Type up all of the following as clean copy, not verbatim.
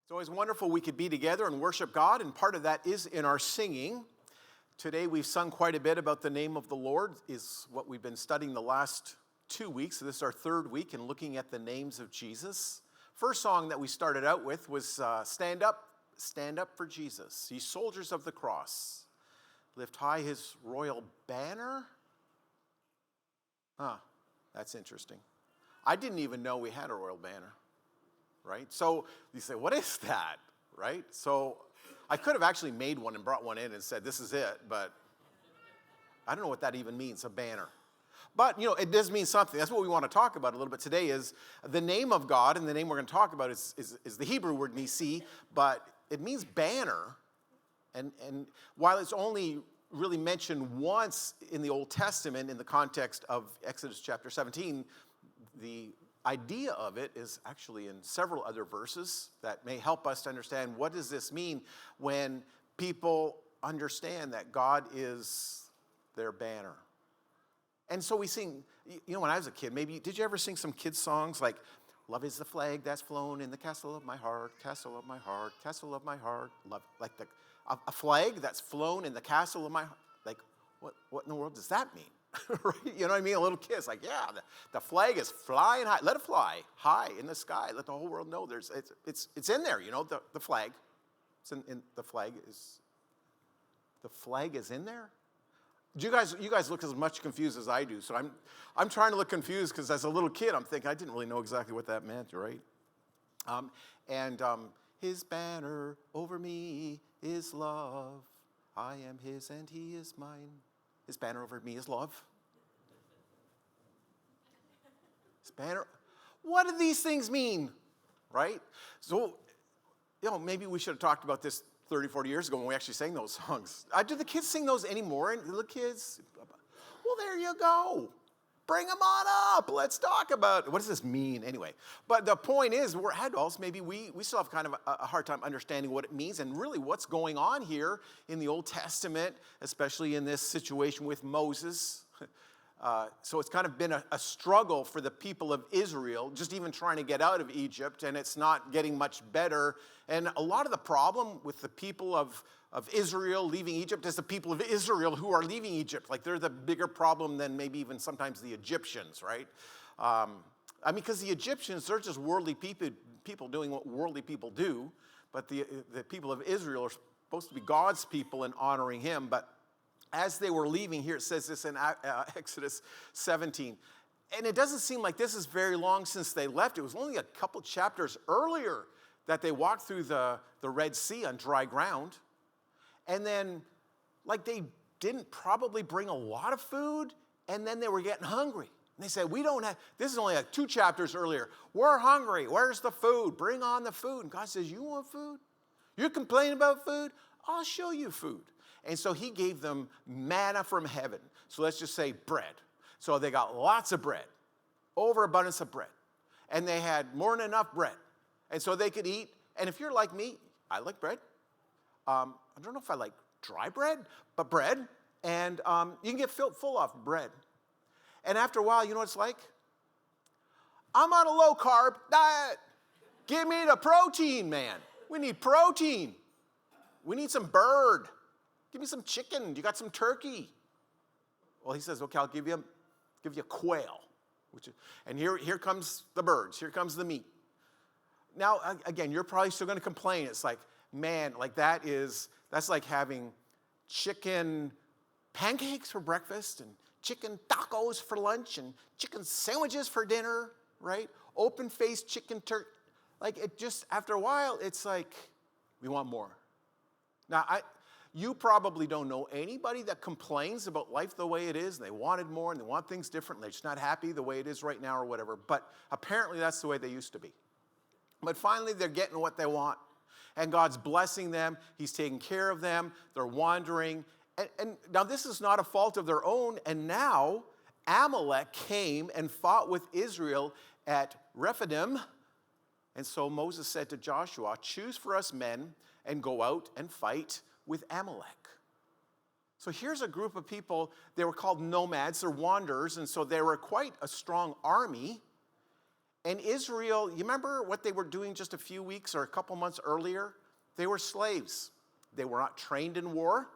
It's always wonderful we could be together and worship God, and part of that is in our singing. Today we've sung quite a bit about the name of the Lord, is what we've been studying the last 2 weeks. So this is our third week in looking at the names of Jesus. First song that we started out with was Stand Up for Jesus. Ye soldiers of the cross, lift high his royal banner. That's interesting. I didn't even know we had a royal banner. Right? So you say, what is that? Right? So I could have actually made one and brought one in and said, this is it, but I don't know what that even means, a banner. But, it does mean something. That's what we want to talk about a little bit today is the name of God, and the name we're going to talk about is the Hebrew word Nissi, but it means banner. And while it's only really mentioned once in the Old Testament in the context of Exodus chapter 17, the idea of it is actually in several other verses that may help us to understand what does this mean when people understand that God is their banner. And so we sing, when I was a kid, maybe, did you ever sing some kids' songs like, love is the flag that's flown in the castle of my heart, castle of my heart, castle of my heart, love, like a flag that's flown in the castle of my heart, like, what in the world does that mean? Right? You know what I mean? A little kid's like, yeah, the flag is flying high. Let it fly high in the sky. Let the whole world know it's in there. The flag. It's in the flag is in there. Do you guys look as much confused as I do? So I'm trying to look confused because as a little kid I'm thinking I didn't really know exactly what that meant, right? His banner over me is love. I am his and he is mine. His banner over me is love. His banner. What do these things mean? Right? So, maybe we should have talked about this 30, 40 years ago when we actually sang those songs. Do the kids sing those anymore? And the kids? Well, there you go. Bring them on up. Let's talk about it. What does this mean anyway? But the point is, we're adults. Maybe we still have kind of a hard time understanding what it means and really what's going on here in the Old Testament, especially in this situation with Moses. So it's kind of been a struggle for the people of Israel, just even trying to get out of Egypt, and it's not getting much better. And a lot of the problem with the people of Israel leaving Egypt is the people of Israel who are leaving Egypt. Like they're the bigger problem than maybe even sometimes the Egyptians, right? Because the Egyptians, they're just worldly people doing what worldly people do. But the people of Israel are supposed to be God's people and honoring him. But as they were leaving, here it says this in Exodus 17. And it doesn't seem like this is very long since they left. It was only a couple chapters earlier that they walked through the Red Sea on dry ground. And then, they didn't probably bring a lot of food, and then they were getting hungry. And they said, we don't have, this is only 2 chapters earlier. We're hungry. Where's the food? Bring on the food. And God says, you want food? You're complaining about food? I'll show you food. And so he gave them manna from heaven. So let's just say bread. So they got lots of bread, overabundance of bread. And they had more than enough bread. And so they could eat. And if you're like me, I like bread. I don't know if I like dry bread, but bread. And you can get full off bread. And after a while, you know what it's like? I'm on a low-carb diet. Give me the protein, man. We need protein. We need some bird. Give me some chicken. You got some turkey? Well, he says, okay, I'll give you quail. And here comes the birds. Here comes the meat. Now, again, you're probably still going to complain. It's like, man, that's like having chicken pancakes for breakfast and chicken tacos for lunch and chicken sandwiches for dinner, right? Open-faced chicken turkey. After a while, it's like, we want more. Now, you probably don't know anybody that complains about life the way it is, and they wanted more, and they want things different, and they're just not happy the way it is right now or whatever. But apparently that's the way they used to be. But finally, they're getting what they want. And God's blessing them. He's taking care of them. They're wandering. And now this is not a fault of their own. And now Amalek came and fought with Israel at Rephidim. And so Moses said to Joshua, choose for us men and go out and fight with Amalek. So here's a group of people. They were called nomads. They're wanderers. And so they were quite a strong army. And Israel, you remember what they were doing just a few weeks or a couple months earlier? They were slaves. They were not trained in war.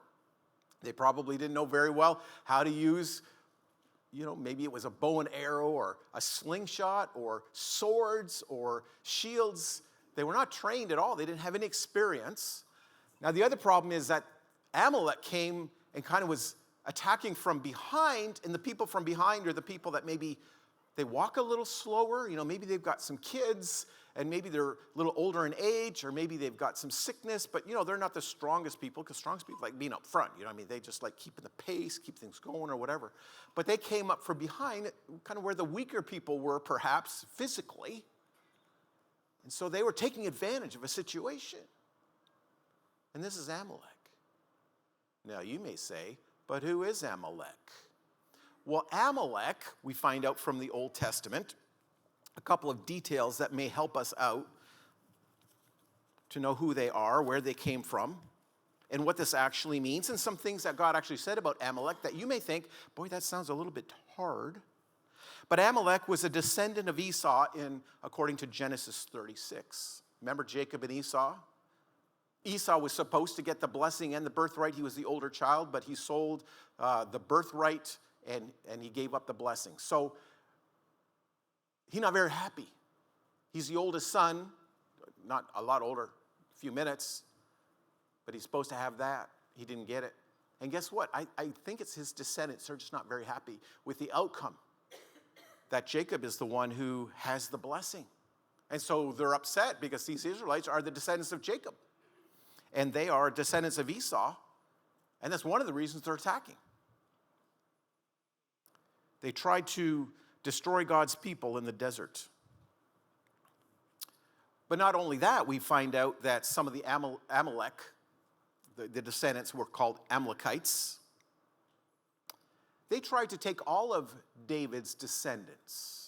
They probably didn't know very well how to use, maybe it was a bow and arrow or a slingshot or swords or shields. They were not trained at all. They didn't have any experience. Now, the other problem is that Amalek came and kind of was attacking from behind, and the people from behind are the people that maybe they walk a little slower. Maybe they've got some kids, and maybe they're a little older in age, or maybe they've got some sickness, but, they're not the strongest people, because strongest people like being up front. They just like keeping the pace, keep things going or whatever. But they came up from behind, kind of where the weaker people were, perhaps, physically. And so they were taking advantage of a situation. And this is Amalek. Now, you may say, but who is Amalek? Well, Amalek, we find out from the Old Testament, a couple of details that may help us out to know who they are, where they came from, and what this actually means, and some things that God actually said about Amalek that you may think, boy, that sounds a little bit hard. But Amalek was a descendant of Esau according to Genesis 36. Remember Jacob and Esau? Esau was supposed to get the blessing and the birthright. He was the older child, but he sold the birthright and he gave up the blessing. So he's not very happy. He's the oldest son, not a lot older, a few minutes, but he's supposed to have that. He didn't get it. And guess what? I think it's his descendants are just not very happy with the outcome, that Jacob is the one who has the blessing. And so they're upset because these Israelites are the descendants of Jacob. And they are descendants of Esau. And that's one of the reasons they're attacking. They tried to destroy God's people in the desert. But not only that, we find out that some of the Amalek, the descendants were called Amalekites. They tried to take all of David's descendants.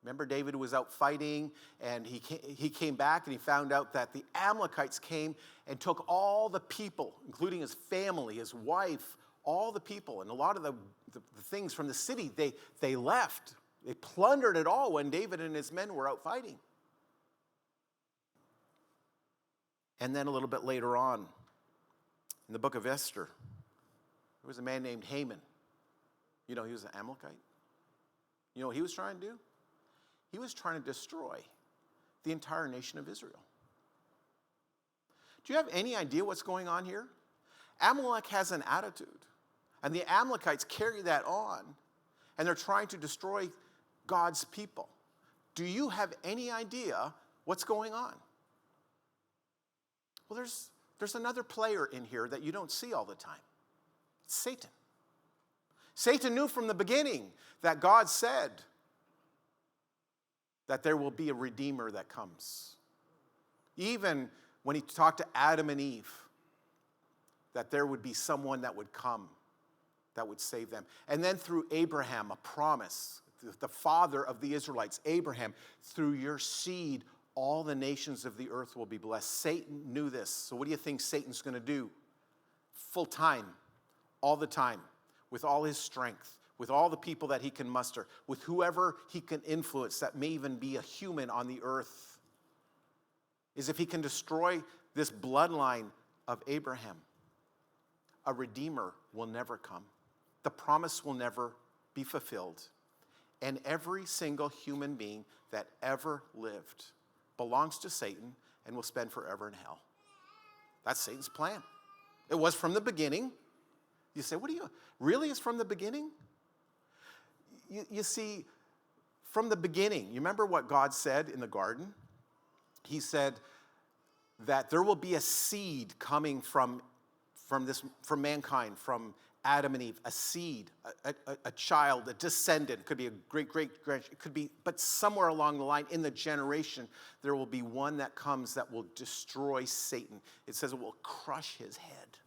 Remember, David was out fighting, and he came back, and he found out that the Amalekites came and took all the people, including his family, his wife, all the people, and a lot of the things from the city, they left. They plundered it all when David and his men were out fighting. And then a little bit later on, in the book of Esther, there was a man named Haman. He was an Amalekite. You know what he was trying to do? He was trying to destroy the entire nation of Israel. Do you have any idea what's going on here? Amalek has an attitude, and the Amalekites carry that on, and they're trying to destroy God's people. Do you have any idea what's going on? Well, there's another player in here that you don't see all the time. It's Satan. Satan knew from the beginning that God said that there will be a redeemer that comes. Even when he talked to Adam and Eve, that there would be someone that would come, that would save them. And then through Abraham, a promise, the father of the Israelites, Abraham, through your seed, all the nations of the earth will be blessed. Satan knew this. So what do you think Satan's going to do? Full time, all the time, with all his strength, with all the people that he can muster, with whoever he can influence that may even be a human on the earth, is if he can destroy this bloodline of Abraham, a redeemer will never come. The promise will never be fulfilled. And every single human being that ever lived belongs to Satan and will spend forever in hell. That's Satan's plan. It was from the beginning. You say, really? It's from the beginning? You see, from the beginning, you remember what God said in the garden? He said that there will be a seed coming from mankind, from Adam and Eve, a seed, a child, a descendant, could be a great-great-grandchild, it could be, but somewhere along the line in the generation, there will be one that comes that will destroy Satan. It says it will crush his head.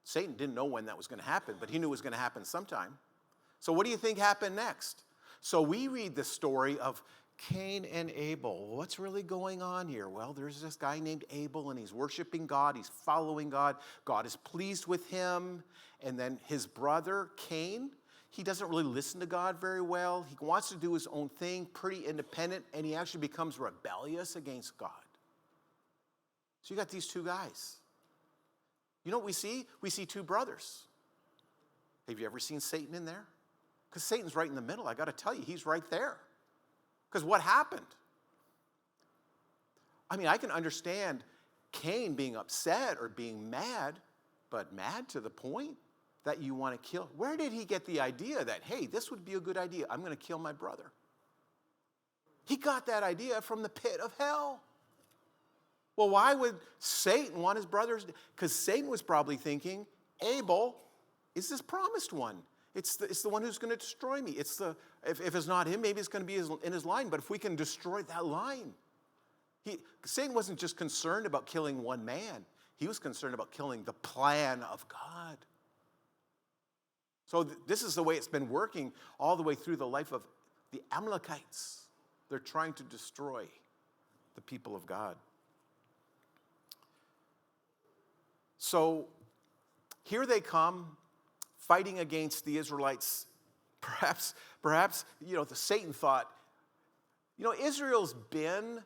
Satan didn't know when that was going to happen, but he knew it was going to happen sometime. So what do you think happened next? So we read the story of Cain and Abel. What's really going on here? Well, there's this guy named Abel, and he's worshiping God. He's following God. God is pleased with him. And then his brother, Cain, he doesn't really listen to God very well. He wants to do his own thing, pretty independent, and he actually becomes rebellious against God. So you got these two guys. You know what we see? We see two brothers. Have you ever seen Satan in there? Because Satan's right in the middle. I got to tell you, he's right there. Because what happened? I mean, I can understand Cain being upset or being mad, but mad to the point that you want to kill. Where did he get the idea that, hey, this would be a good idea? I'm going to kill my brother. He got that idea from the pit of hell. Well, why would Satan want his brothers? Because Satan was probably thinking, Abel is this promised one. It's the one who's going to destroy me. If it's not him, maybe it's going to be in his line. But if we can destroy that line. Satan wasn't just concerned about killing one man. He was concerned about killing the plan of God. So this is the way it's been working all the way through the life of the Amalekites. They're trying to destroy the people of God. So here they come, fighting against the Israelites. Perhaps, the Satan thought, Israel's been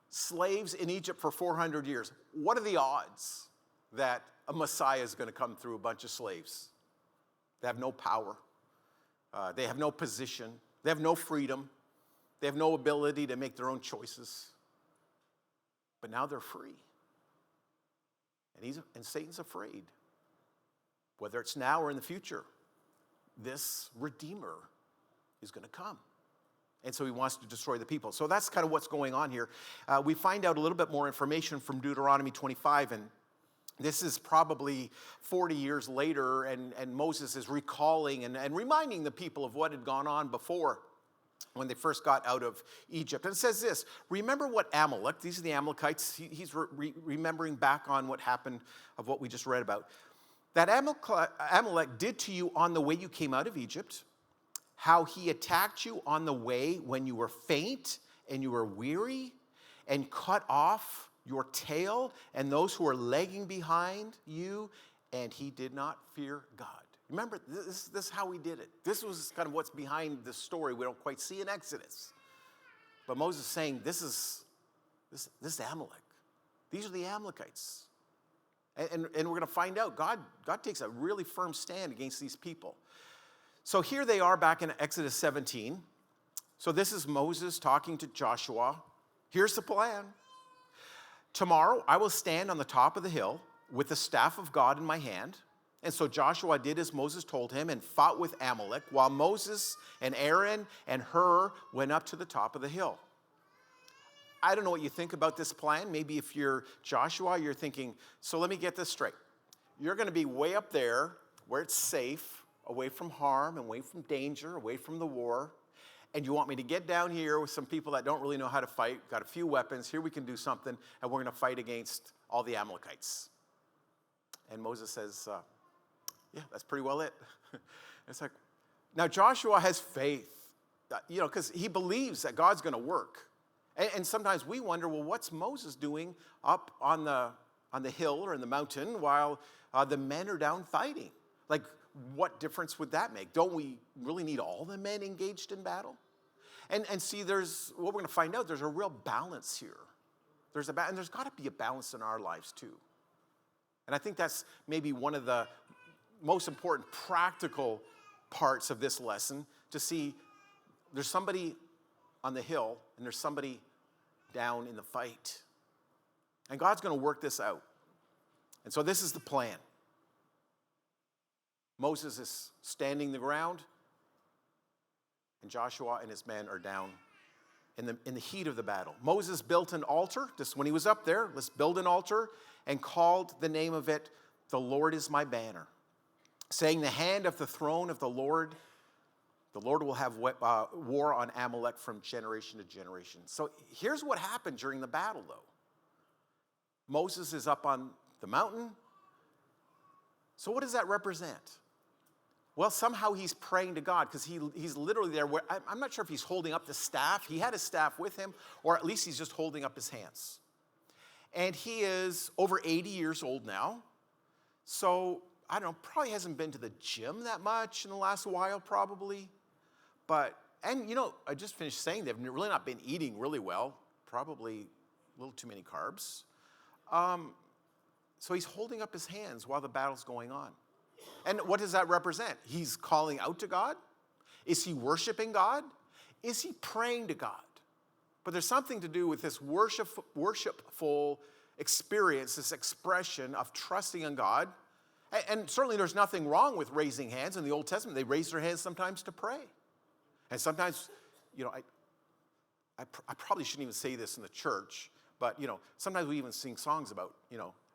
slaves in Egypt for 400 years. What are the odds that a Messiah is going to come through a bunch of slaves? They have no power. They have no position. They have no freedom. They have no ability to make their own choices. But now they're free. And Satan's afraid. Whether it's now or in the future, this Redeemer is going to come. And so he wants to destroy the people. So that's kind of what's going on here. We find out a little bit more information from Deuteronomy 25, and this is probably 40 years later, and Moses is recalling and reminding the people of what had gone on before when they first got out of Egypt. And it says this, remember what Amalek, these are the Amalekites, he's remembering back on what happened of what we just read about. That Amalek did to you on the way you came out of Egypt, how he attacked you on the way when you were faint and you were weary, and cut off your tail and those who were lagging behind you, and he did not fear God. Remember, this is how he did it. This was kind of what's behind the story we don't quite see in Exodus. But Moses is saying, this is Amalek. These are the Amalekites. And we're going to find out, God takes a really firm stand against these people. So here they are back in Exodus 17. So this is Moses talking to Joshua. Here's the plan. Tomorrow I will stand on the top of the hill with the staff of God in my hand. And so Joshua did as Moses told him and fought with Amalek, while Moses and Aaron and Hur went up to the top of the hill. I don't know what you think about this plan. Maybe if you're Joshua, you're thinking, so let me get this straight. You're going to be way up there where it's safe, away from harm, away from danger, away from the war. And you want me to get down here with some people that don't really know how to fight, got a few weapons, here we can do something, and we're going to fight against all the Amalekites. And Moses says, yeah, that's pretty well it. It's like, now Joshua has faith, because he believes that God's going to work. And sometimes we wonder, well, what's Moses doing up on the hill or in the mountain while the men are down fighting? Like, what difference would that make? Don't we really need all the men engaged in battle? And see, what we're going to find out, there's a real balance here. And there's got to be a balance in our lives too. And I think that's maybe one of the most important practical parts of this lesson, to see there's somebody on the hill and there's somebody down in the fight. And God's going to work this out. And so this is the plan. Moses is standing the ground, and Joshua and his men are down in the heat of the battle. Moses built an altar, just when he was up there, let's build an altar, and called the name of it, "The Lord is my banner," saying, the hand of the throne of the Lord will have war on Amalek from generation to generation. So here's what happened during the battle, though. Moses is up on the mountain. So what does that represent? Well, somehow he's praying to God, because he's literally there. I'm not sure if he's holding up the staff. He had his staff with him, or at least he's just holding up his hands. And he is over 80 years old now. So I don't know, probably hasn't been to the gym that much in the last while, probably. And I just finished saying they've really not been eating really well, probably a little too many carbs. So he's holding up his hands while the battle's going on. And what does that represent? He's calling out to God? Is he worshiping God? Is he praying to God? But there's something to do with this worshipful experience, this expression of trusting in God. And certainly there's nothing wrong with raising hands. In the Old Testament, they raised their hands sometimes to pray. And sometimes, I probably shouldn't even say this in the church, but, sometimes we even sing songs about,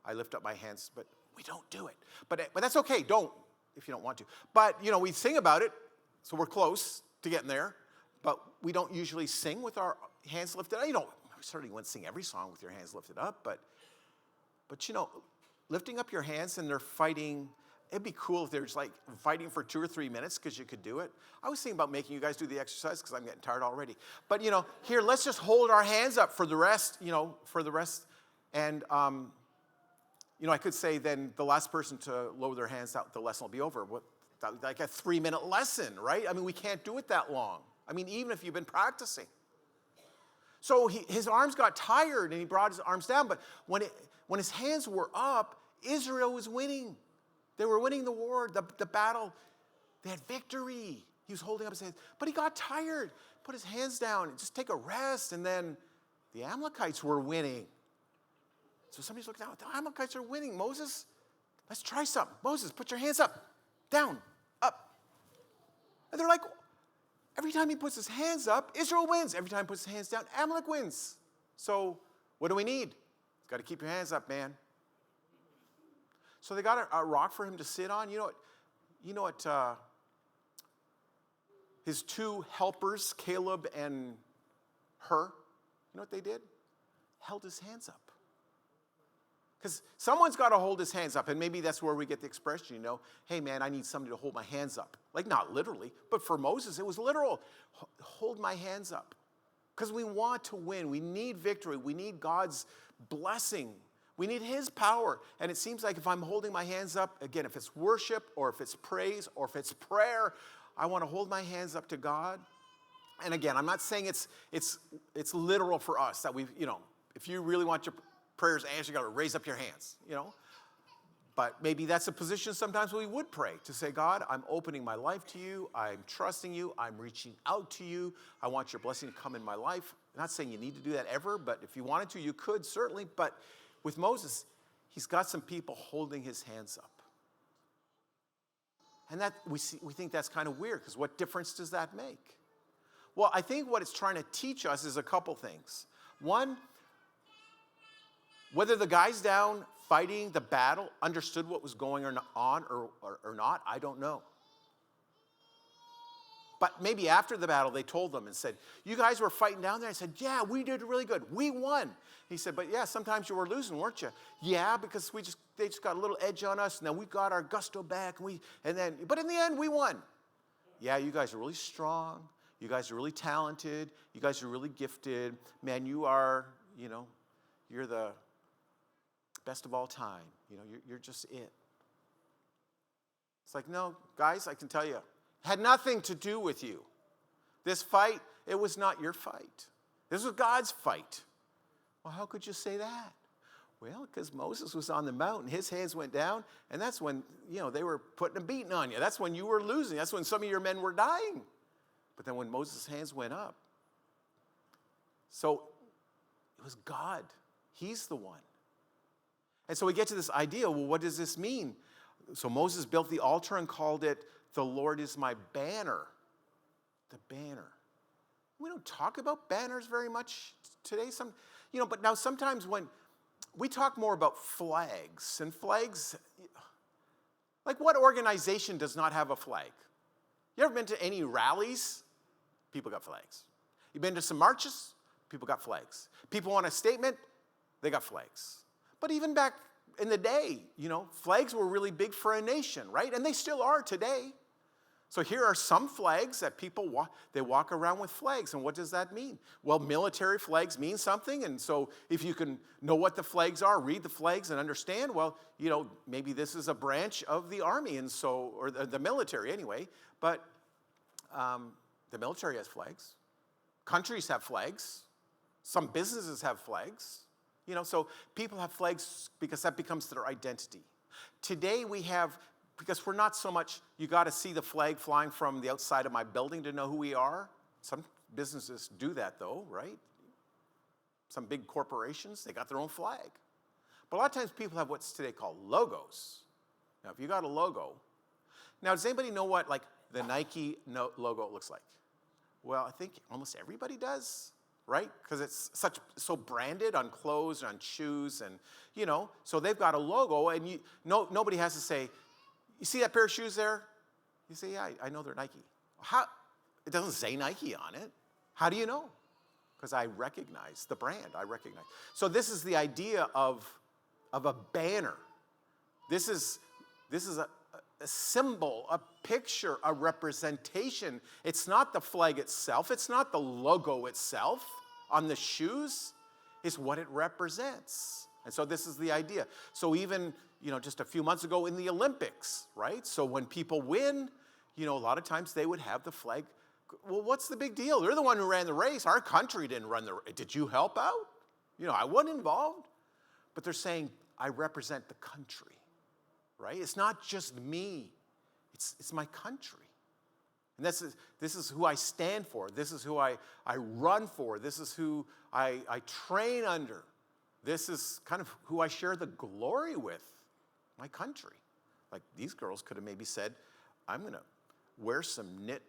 I lift up my hands, but we don't do it. But that's okay. Don't, if you don't want to. But, we sing about it, so we're close to getting there. But we don't usually sing with our hands lifted up. We certainly wouldn't sing every song with your hands lifted up. But lifting up your hands and they're fighting. It'd be cool if they're just like fighting for 2 or 3 minutes because you could do it. I was thinking about making you guys do the exercise because I'm getting tired already. But, here, let's just hold our hands up for the rest, And, I could say then the last person to lower their hands out, the lesson will be over. Like a 3-minute lesson, right? I mean, we can't do it that long. I mean, even if you've been practicing. So his arms got tired and he brought his arms down. But when his hands were up, Israel was winning. They were winning the war, the battle. They had victory. He was holding up his hands. But he got tired, put his hands down, and just take a rest. And then the Amalekites were winning. So somebody's looking out. The Amalekites are winning. Moses, let's try something. Moses, put your hands up, down, up. And they're like, every time he puts his hands up, Israel wins. Every time he puts his hands down, Amalek wins. So what do we need? Got to keep your hands up, man. So they got a rock for him to sit on. You know what? His 2 helpers, Caleb and Hur, you know what they did? Held his hands up. Because someone's got to hold his hands up, and maybe that's where we get the expression, hey, man, I need somebody to hold my hands up. Like, not literally, but for Moses, it was literal. Hold my hands up. Because we want to win. We need victory. We need God's blessing. We need his power. And it seems like if I'm holding my hands up, again, if it's worship or if it's praise or if it's prayer, I want to hold my hands up to God. And again, I'm not saying it's literal for us that if you really want your prayers answered, you got to raise up your hands, But maybe that's a position sometimes we would pray to say, God, I'm opening my life to you. I'm trusting you. I'm reaching out to you. I want your blessing to come in my life. I'm not saying you need to do that ever, but if you wanted to, you could certainly. But with Moses, he's got some people holding his hands up. And that we think that's kind of weird because what difference does that make? Well, I think what it's trying to teach us is a couple things. One, whether the guys down fighting the battle understood what was going on or not, I don't know. But maybe after the battle, they told them and said, you guys were fighting down there? I said, yeah, we did really good. We won. He said, but yeah, sometimes you were losing, weren't you? Yeah, because they just got a little edge on us, and then we got our gusto back, but in the end, we won. Yeah, you guys are really strong. You guys are really talented. You guys are really gifted. Man, you are, you're the best of all time. You're just it. It's like, no, guys, I can tell you, had nothing to do with you. This fight, it was not your fight. This was God's fight. Well, how could you say that? Well, because Moses was on the mountain, his hands went down, and that's when, they were putting a beating on you. That's when you were losing. That's when some of your men were dying. But then when Moses' hands went up, so it was God. He's the one. And so we get to this idea, well, what does this mean? So Moses built the altar and called it, the Lord is my banner. The banner. We don't talk about banners very much today. But now sometimes when we talk more about flags, and flags, like what organization does not have a flag? You ever been to any rallies? People got flags. You've been to some marches? People got flags. People want a statement? They got flags. But even back in the day, flags were really big for a nation, right? And they still are today. So here are some flags that people walk around with flags. And what does that mean? Well, military flags mean something. And so if you can know what the flags are, read the flags and understand, well, maybe this is a branch of the army, and so, or the military anyway. But the military has flags. Countries have flags. Some businesses have flags. So people have flags because that becomes their identity. Today we have, because we're not so much, you got to see the flag flying from the outside of my building to know who we are. Some businesses do that though, right? Some big corporations, they got their own flag. But a lot of times people have what's today called logos. Now, if you got a logo, now does anybody know what like the Nike logo looks like? Well, I think almost everybody does, right? Because it's so branded on clothes and on shoes, and so they've got a logo, and nobody has to say, you see that pair of shoes there? You say, yeah, I know they're Nike. How? It doesn't say Nike on it. How do you know? Because I recognize the brand. I recognize. So this is the idea of a banner. This is a symbol, a picture, a representation. It's not the flag itself. It's not the logo itself on the shoes. It's what it represents. And so this is the idea. So even, just a few months ago in the Olympics, right? So when people win, a lot of times they would have the flag. Well, what's the big deal? They're the one who ran the race. Our country didn't run the race. Did you help out? I wasn't involved. But they're saying, I represent the country, right? It's not just me. It's my country. And this is who I stand for. This is who I run for. This is who I train under. This is kind of who I share the glory with, my country. Like these girls could have maybe said, I'm going to wear some knit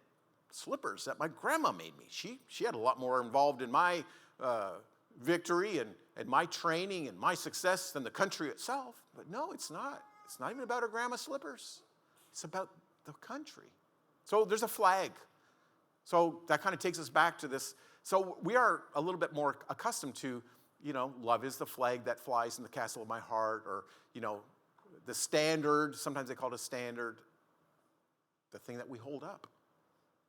slippers that my grandma made me. She had a lot more involved in my victory and my training and my success than the country itself. But no, it's not. It's not even about her grandma's slippers. It's about the country. So there's a flag. So that kind of takes us back to this. So we are a little bit more accustomed to, love is the flag that flies in the castle of my heart, or, the standard, sometimes they call it a standard, the thing that we hold up.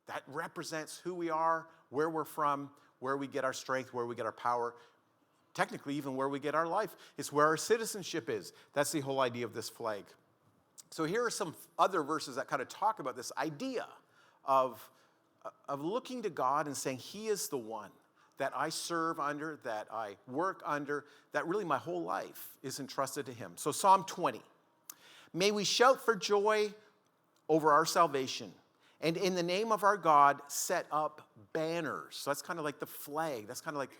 That represents who we are, where we're from, where we get our strength, where we get our power, technically even where we get our life. It's where our citizenship is. That's the whole idea of this flag. So here are some other verses that kind of talk about this idea of looking to God and saying, He is the one that I serve under, that I work under, that really my whole life is entrusted to Him. So Psalm 20. May we shout for joy over our salvation, and in the name of our God set up banners. So that's kind of like the flag. That's kind of like,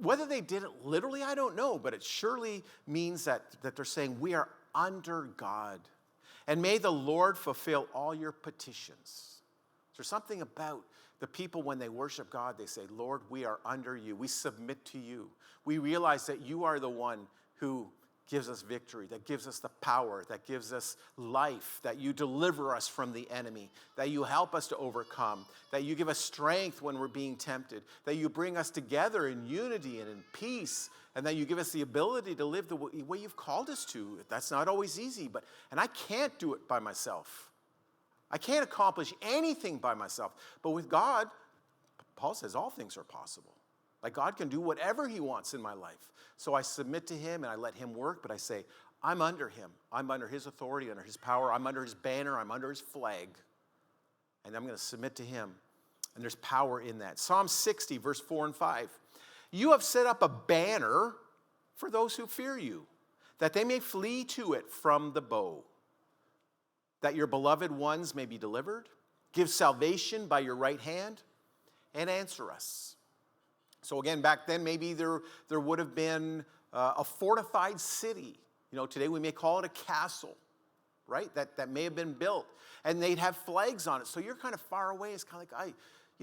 whether they did it literally, I don't know, but it surely means that they're saying we are under God. And may the Lord fulfill all your petitions. There's something about the people when they worship God, they say, Lord, we are under you. We submit to you. We realize that you are the one who gives us victory, that gives us the power, that gives us life, that you deliver us from the enemy, that you help us to overcome, that you give us strength when we're being tempted, that you bring us together in unity and in peace, and that you give us the ability to live the way you've called us to. That's not always easy, and I can't do it by myself. I can't accomplish anything by myself. But with God, Paul says all things are possible. Like God can do whatever He wants in my life. So I submit to Him and I let Him work, but I say, I'm under Him. I'm under His authority, under His power. I'm under His banner. I'm under His flag. And I'm going to submit to Him. And there's power in that. Psalm 60, verse 4 and 5. You have set up a banner for those who fear you, that they may flee to it from the bow, that your beloved ones may be delivered. Give salvation by your right hand and answer us. So again, back then, maybe there would have been a fortified city. Today we may call it a castle, right? That may have been built. And they'd have flags on it. So you're kind of far away. It's kind of like,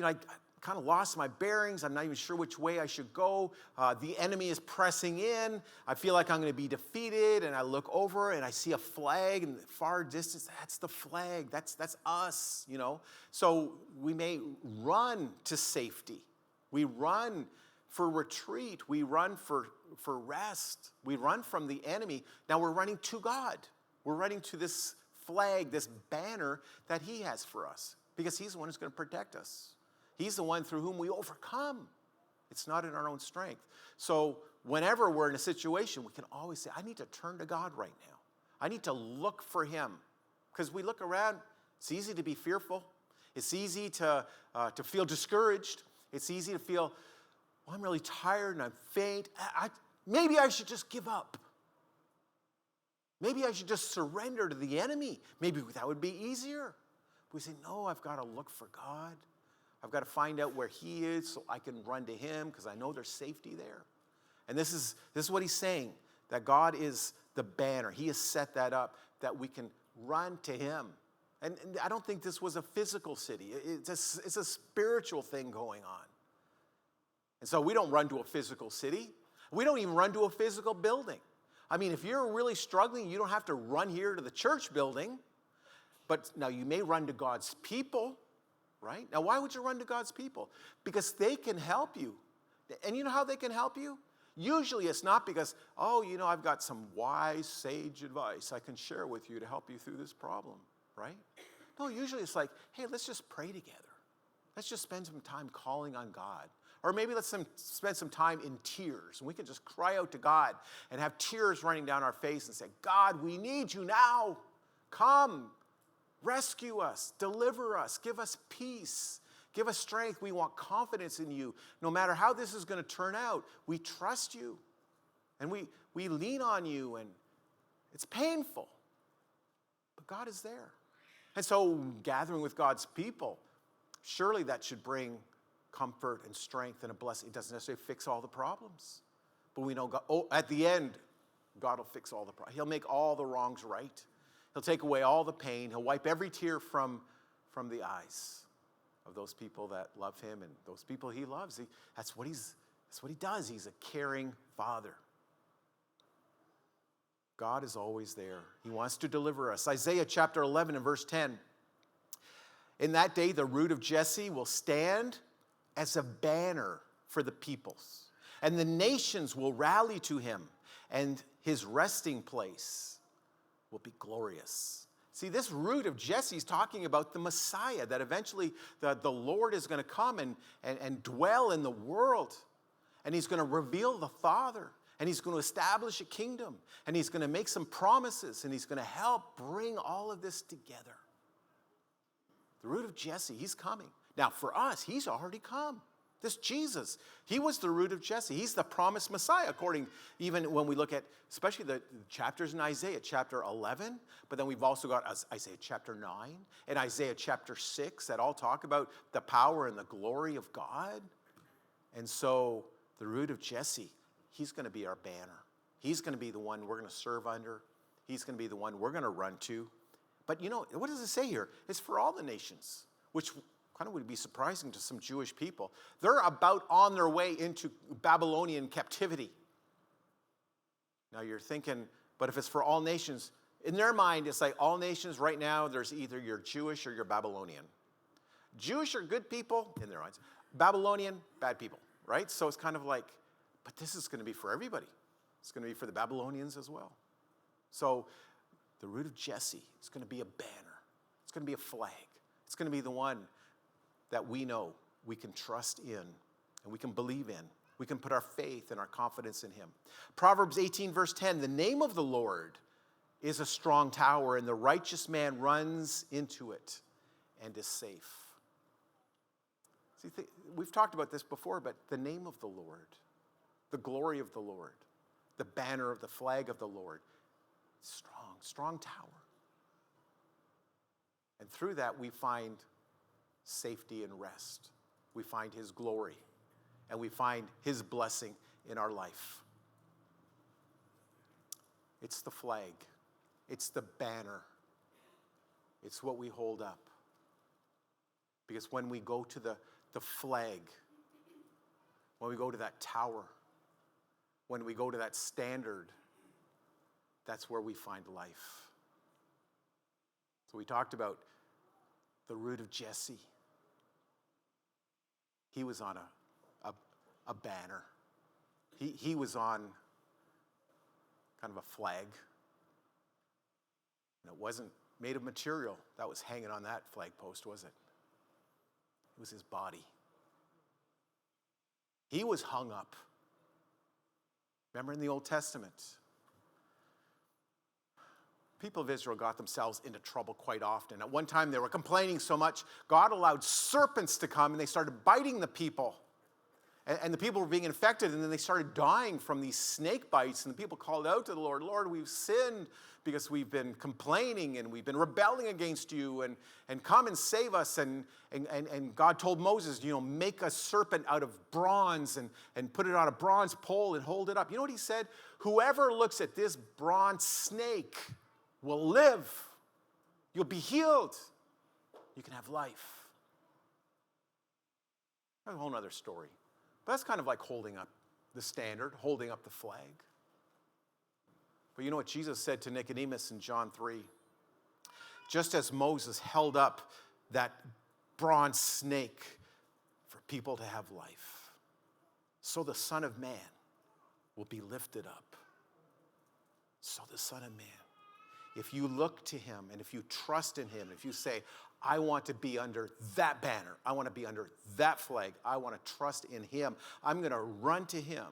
I kind of lost my bearings. I'm not even sure which way I should go. The enemy is pressing in. I feel like I'm going to be defeated. And I look over and I see a flag in the far distance. That's the flag. That's us, So we may run to safety. We run for retreat. We run for rest. We run from the enemy. Now we're running to God. We're running to this flag, this banner that he has for us, because he's the one who's going to protect us. He's the one through whom we overcome. It's not in our own strength. So whenever we're in a situation, we can always say, I need to turn to God right now. I need to look for him. Because we look around, it's easy to be fearful. It's easy to feel discouraged. It's easy to feel, well, I'm really tired and I'm faint. Maybe I should just give up. Maybe I should just surrender to the enemy. Maybe that would be easier. But we say, no, I've got to look for God. I've got to find out where he is so I can run to him because I know there's safety there. And this is what he's saying, that God is the banner. He has set that up that we can run to him. And I don't think this was a physical city. It's a spiritual thing going on. And so we don't run to a physical city. We don't even run to a physical building. I mean, if you're really struggling, you don't have to run here to the church building. But now you may run to God's people, right? Now, why would you run to God's people? Because they can help you. And you know how they can help you? Usually it's not because, I've got some wise, sage advice I can share with you to help you through this problem, right? No, usually it's like, hey, let's just pray together. Let's just spend some time calling on God. Or maybe let's spend some time in tears. And we can just cry out to God and have tears running down our face and say, God, we need you now. Come, rescue us, deliver us, give us peace. Give us strength. We want confidence in you. No matter how this is going to turn out, we trust you. And we lean on you. And it's painful. But God is there. And so gathering with God's people, surely that should bring comfort and strength and a blessing. It doesn't necessarily fix all the problems. But we know God, at the end, God will fix all the problems. He'll make all the wrongs right. He'll take away all the pain. He'll wipe every tear from the eyes of those people that love him and those people he loves. That's what he does. He's a caring father. God is always there. He wants to deliver us. Isaiah chapter 11 and verse 10. In that day, the root of Jesse will stand as a banner for the peoples, and the nations will rally to him, and his resting place will be glorious. See, this root of Jesse is talking about the Messiah, that eventually the Lord is going to come and dwell in the world. And he's going to reveal the Father. And he's going to establish a kingdom. And he's going to make some promises. And he's going to help bring all of this together. The root of Jesse, he's coming. Now, for us, he's already come. This Jesus, he was the root of Jesse. He's the promised Messiah, according, even when we look at, especially the chapters in Isaiah, chapter 11, but then we've also got Isaiah chapter 9 and Isaiah chapter 6 that all talk about the power and the glory of God. And so the root of Jesse, he's going to be our banner. He's going to be the one we're going to serve under. He's going to be the one we're going to run to. But what does it say here? It's for all the nations, which kind of would be surprising to some Jewish people. They're about on their way into Babylonian captivity. Now you're thinking, but if it's for all nations, in their mind, it's like all nations right now, there's either you're Jewish or you're Babylonian. Jewish are good people in their minds. Babylonian, bad people, right? So it's kind of like, but this is going to be for everybody. It's going to be for the Babylonians as well. So the root of Jesse is going to be a banner. It's going to be a flag. It's going to be the one that we know we can trust in and we can believe in. We can put our faith and our confidence in him. Proverbs 18 verse 10, the name of the Lord is a strong tower, and the righteous man runs into it and is safe. See, we've talked about this before, but the name of the Lord, the glory of the Lord, the banner of the flag of the Lord, strong tower. And through that we find safety and rest. We find his glory, and we find his blessing in our life. It's the flag. It's the banner. It's what we hold up. Because when we go to the flag, when we go to that tower, when we go to that standard, that's where we find life. So we talked about the root of Jesse. He was on a banner. He was on kind of a flag. And it wasn't made of material that was hanging on that flagpost, was it? It was his body. He was hung up. Remember in the Old Testament, people of Israel got themselves into trouble quite often. At one time, they were complaining so much, God allowed serpents to come, and they started biting the people. And the people were being infected, and then they started dying from these snake bites. And the people called out to the Lord, Lord, we've sinned because we've been complaining and we've been rebelling against you, and come and save us. And God told Moses, make a serpent out of bronze and put it on a bronze pole and hold it up. You know what he said? Whoever looks at this bronze snake will live. You'll be healed. You can have life. That's a whole other story. But that's kind of like holding up the standard, holding up the flag. But you know what Jesus said to Nicodemus in John 3? Just as Moses held up that bronze snake for people to have life, so the Son of Man will be lifted up. So the Son of Man. If you look to him and if you trust in him, if you say, I want to be under that banner, I want to be under that flag, I want to trust in him, I'm going to run to him,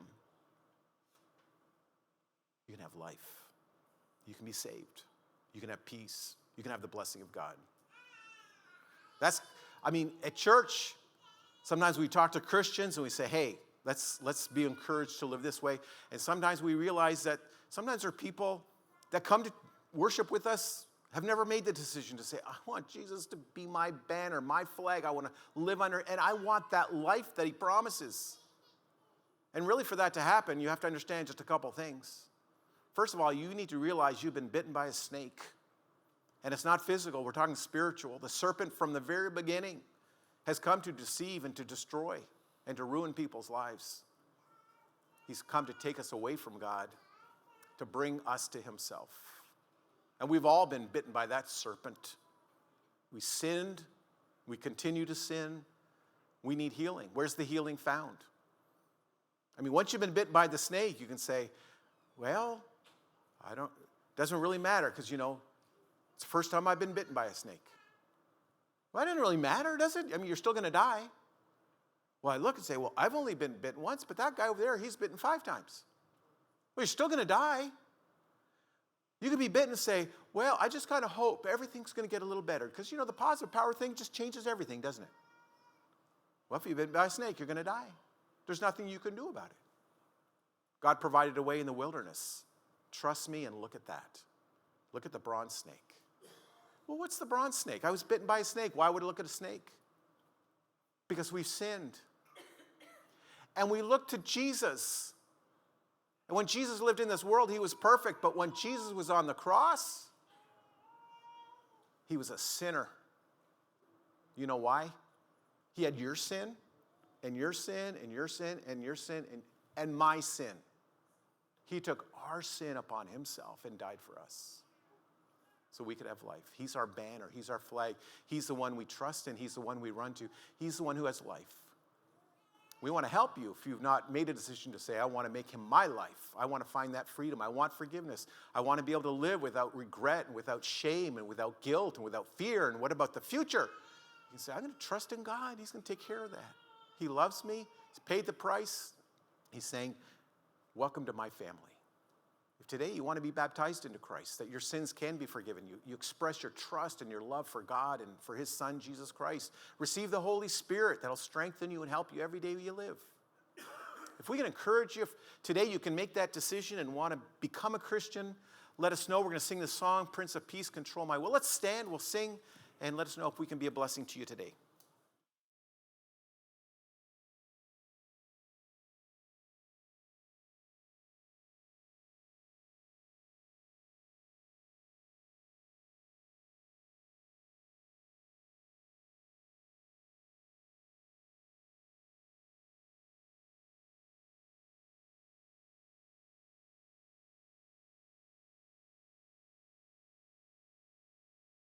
you can have life. You can be saved. You can have peace. You can have the blessing of God. At church, sometimes we talk to Christians and we say, hey, let's be encouraged to live this way. And sometimes we realize that sometimes there are people that come to worship with us have never made the decision to say, I want Jesus to be my banner, my flag. I want to live under, and I want that life that he promises. And really for that to happen, you have to understand just a couple things. First of all, you need to realize you've been bitten by a snake. And it's not physical, we're talking spiritual. The serpent from the very beginning has come to deceive and to destroy and to ruin people's lives. He's come to take us away from God, to bring us to himself. And we've all been bitten by that serpent. We sinned. We continue to sin. We need healing. Where's the healing found? Once you've been bitten by the snake, you can say, well, it doesn't really matter because, it's the first time I've been bitten by a snake. Well, it doesn't really matter, does it? You're still going to die. Well, I look and say, well, I've only been bitten once, but that guy over there, he's bitten 5 times. Well, you're still going to die. You could be bitten and say, well, I just kind of hope everything's going to get a little better. Because, the positive power thing just changes everything, doesn't it? Well, if you've been bitten by a snake, you're going to die. There's nothing you can do about it. God provided a way in the wilderness. Trust me and look at that. Look at the bronze snake. Well, what's the bronze snake? I was bitten by a snake. Why would I look at a snake? Because we've sinned. And we look to Jesus. And when Jesus lived in this world, he was perfect. But when Jesus was on the cross, he was a sinner. You know why? He had your sin, and your sin, and your sin, and your sin, and my sin. He took our sin upon himself and died for us so we could have life. He's our banner. He's our flag. He's the one we trust in. He's the one we run to. He's the one who has life. We want to help you if you've not made a decision to say, I want to make him my life. I want to find that freedom. I want forgiveness. I want to be able to live without regret and without shame and without guilt and without fear. And what about the future? You can say, I'm going to trust in God. He's going to take care of that. He loves me. He's paid the price. He's saying, welcome to my family. If today you want to be baptized into Christ, that your sins can be forgiven, you express your trust and your love for God and for his Son, Jesus Christ. Receive the Holy Spirit that'll strengthen you and help you every day you live. If we can encourage you, if today you can make that decision and want to become a Christian, let us know. We're going to sing the song, Prince of Peace, Control My Will. Let's stand, we'll sing, and let us know if we can be a blessing to you today.